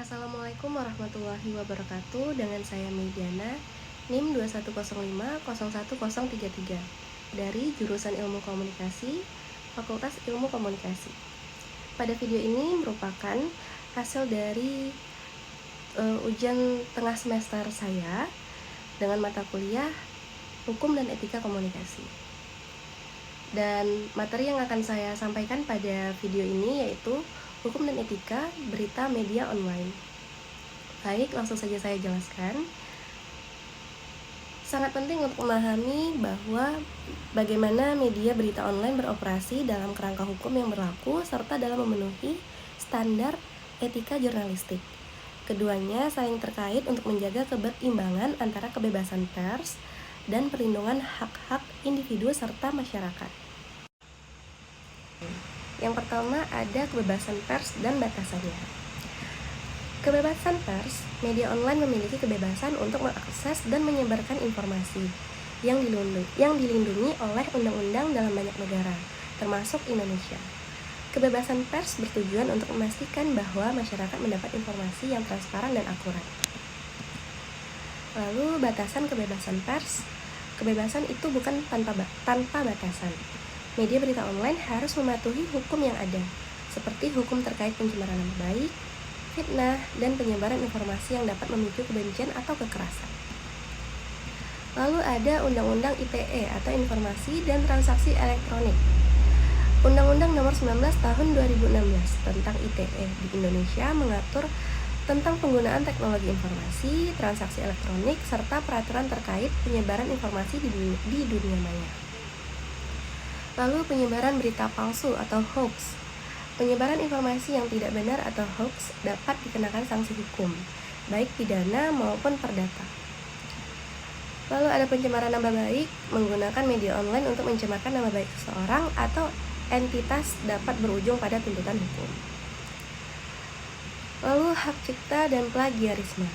Assalamualaikum warahmatullahi wabarakatuh. Dengan saya Mediana, NIM 2105011033 dari jurusan Ilmu Komunikasi, Fakultas Ilmu Komunikasi. Pada video ini merupakan hasil dari ujian tengah semester saya dengan mata kuliah Hukum dan Etika Komunikasi. Dan materi yang akan saya sampaikan pada video ini yaitu Hukum dan Etika Berita Media Online. Baik, langsung saja saya jelaskan. Sangat penting untuk memahami bahwa bagaimana media berita online beroperasi dalam kerangka hukum yang berlaku serta dalam memenuhi standar etika jurnalistik. Keduanya saling terkait untuk menjaga keberimbangan antara kebebasan pers dan perlindungan hak-hak individu serta masyarakat. Yang pertama ada kebebasan pers dan batasannya. Kebebasan pers, media online memiliki kebebasan untuk mengakses dan menyebarkan informasi yang dilindungi oleh undang-undang dalam banyak negara, termasuk Indonesia. Kebebasan pers bertujuan untuk memastikan bahwa masyarakat mendapat informasi yang transparan dan akurat. Lalu batasan kebebasan pers, kebebasan itu bukan tanpa batasan. Media berita online harus mematuhi hukum yang ada, seperti hukum terkait pencemaran nama baik, fitnah, dan penyebaran informasi yang dapat memicu kebencian atau kekerasan. Lalu ada Undang-Undang ITE atau Informasi dan Transaksi Elektronik. Undang-Undang Nomor 19 Tahun 2016 tentang ITE di Indonesia mengatur tentang penggunaan teknologi informasi, transaksi elektronik, serta peraturan terkait penyebaran informasi di dunia maya. Lalu penyebaran berita palsu atau hoax. Penyebaran informasi yang tidak benar atau hoax dapat dikenakan sanksi hukum, baik pidana maupun perdata. Lalu ada pencemaran nama baik, menggunakan media online untuk mencemarkan nama baik seseorang atau entitas dapat berujung pada tuntutan hukum. Lalu hak cipta dan plagiarisme.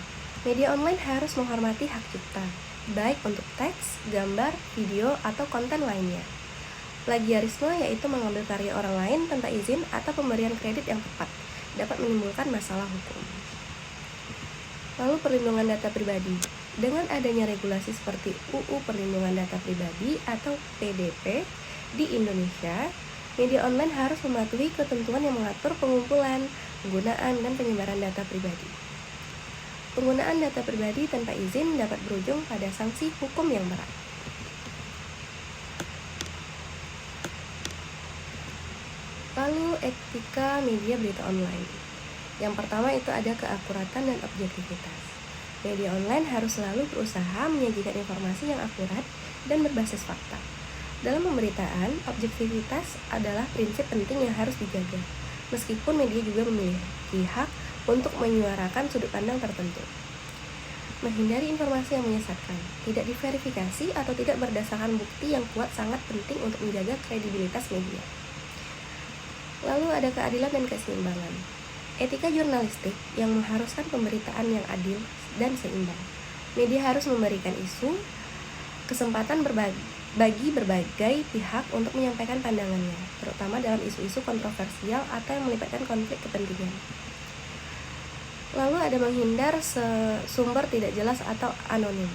Media online harus menghormati hak cipta, baik untuk teks, gambar, video, atau konten lainnya. Plagiarisme yaitu mengambil karya orang lain tanpa izin atau pemberian kredit yang tepat, dapat menimbulkan masalah hukum. Lalu perlindungan data pribadi. Dengan adanya regulasi seperti UU Perlindungan Data Pribadi atau PDP di Indonesia, media online harus mematuhi ketentuan yang mengatur pengumpulan, penggunaan, dan penyebaran data pribadi. Penggunaan data pribadi tanpa izin dapat berujung pada sanksi hukum yang berat. Lalu etika media berita online. Yang pertama itu ada keakuratan dan objektivitas. Media online harus selalu berusaha menyajikan informasi yang akurat dan berbasis fakta. Dalam pemberitaan, objektivitas adalah prinsip penting yang harus dijaga, meskipun media juga memiliki hak untuk menyuarakan sudut pandang tertentu. Menghindari informasi yang menyesatkan, tidak diverifikasi atau tidak berdasarkan bukti yang kuat sangat penting untuk menjaga kredibilitas media. Lalu ada keadilan dan keseimbangan. Etika jurnalistik yang mengharuskan pemberitaan yang adil dan seimbang. Media harus memberikan isu, kesempatan bagi berbagai pihak untuk menyampaikan pandangannya, terutama dalam isu-isu kontroversial atau yang melibatkan konflik kepentingan. Lalu ada menghindar sumber tidak jelas atau anonim.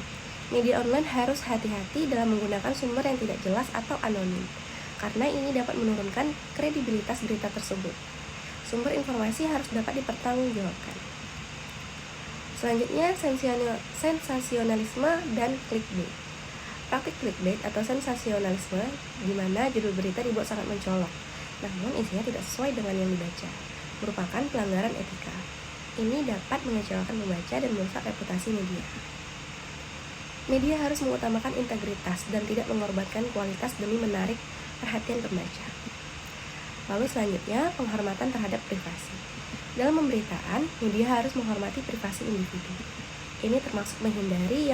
Media online harus hati-hati dalam menggunakan sumber yang tidak jelas atau anonim, karena ini dapat menurunkan kredibilitas berita tersebut. Sumber informasi harus dapat dipertanggungjawabkan. Selanjutnya, sensasionalisme dan clickbait. Praktik clickbait atau sensasionalisme di mana judul berita dibuat sangat mencolok, namun isinya tidak sesuai dengan yang dibaca, merupakan pelanggaran etika. Ini dapat mengecewakan pembaca dan merusak reputasi media. Media harus mengutamakan integritas dan tidak mengorbankan kualitas demi menarik perhatian pembaca. Lalu selanjutnya, penghormatan terhadap privasi. Dalam pemberitaan, media harus menghormati privasi individu. Ini termasuk menghindari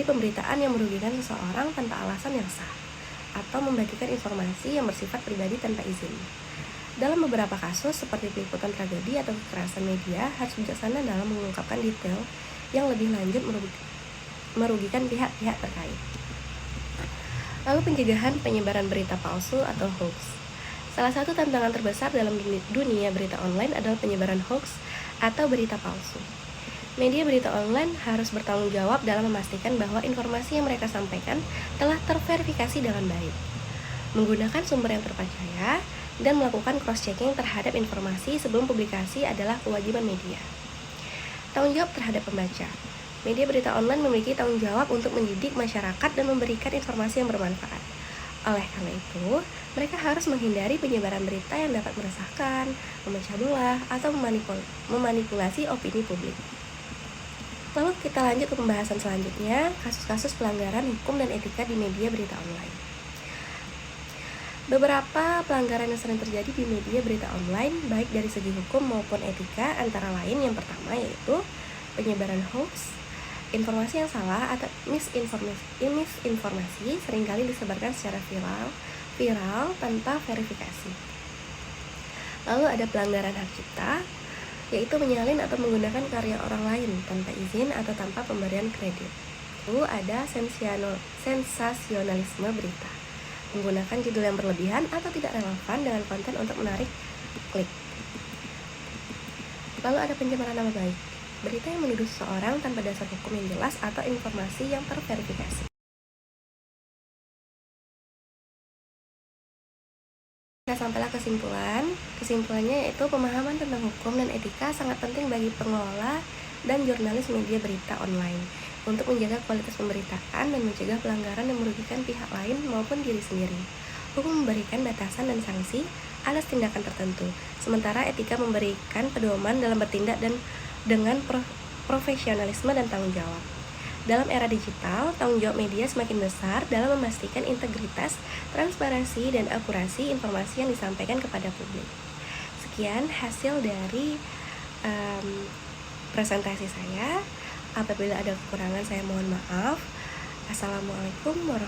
pemberitaan yang merugikan seseorang tanpa alasan yang sah, atau membagikan informasi yang bersifat pribadi tanpa izin. Dalam beberapa kasus seperti peliputan tragedi atau kekerasan, media harus bijaksana dalam mengungkapkan detail yang lebih lanjut merugikan pihak-pihak terkait. Lalu pencegahan penyebaran berita palsu atau hoax. Salah satu tantangan terbesar dalam dunia berita online adalah penyebaran hoax atau berita palsu. Media berita online harus bertanggung jawab dalam memastikan bahwa informasi yang mereka sampaikan telah terverifikasi dengan baik, menggunakan sumber yang terpercaya, dan melakukan cross-checking terhadap informasi sebelum publikasi adalah kewajiban media. Tanggung jawab terhadap pembaca. Media berita online memiliki tanggung jawab untuk mendidik masyarakat dan memberikan informasi yang bermanfaat. Oleh karena itu, mereka harus menghindari penyebaran berita yang dapat meresahkan, memecah belah, atau memanipulasi opini publik. Lalu kita lanjut ke pembahasan selanjutnya, kasus-kasus pelanggaran hukum dan etika di media berita online. Beberapa pelanggaran yang sering terjadi di media berita online, baik dari segi hukum maupun etika, antara lain yang pertama yaitu penyebaran hoax. Informasi yang salah atau misinformasi seringkali disebarkan secara viral tanpa verifikasi. Lalu ada pelanggaran hak cipta, yaitu menyalin atau menggunakan karya orang lain tanpa izin atau tanpa pemberian kredit. Lalu ada sensasionalisme berita, menggunakan judul yang berlebihan atau tidak relevan dengan konten untuk menarik klik. Lalu ada pencemaran nama baik, berita yang menuduh seseorang tanpa dasar hukum yang jelas atau informasi yang terverifikasi. Nah, sampailah kesimpulannya yaitu pemahaman tentang hukum dan etika sangat penting bagi pengelola dan jurnalis media berita online untuk menjaga kualitas pemberitaan dan mencegah pelanggaran yang merugikan pihak lain maupun diri sendiri. Hukum memberikan batasan dan sanksi atas tindakan tertentu, sementara etika memberikan pedoman dalam bertindak dan dengan profesionalisme dan tanggung jawab. Dalam era digital, tanggung jawab media semakin besar dalam memastikan integritas, transparansi, dan akurasi informasi yang disampaikan kepada publik. Sekian hasil dari presentasi saya. Apabila ada kekurangan, saya mohon maaf. Assalamualaikum warahmatullahi wabarakatuh.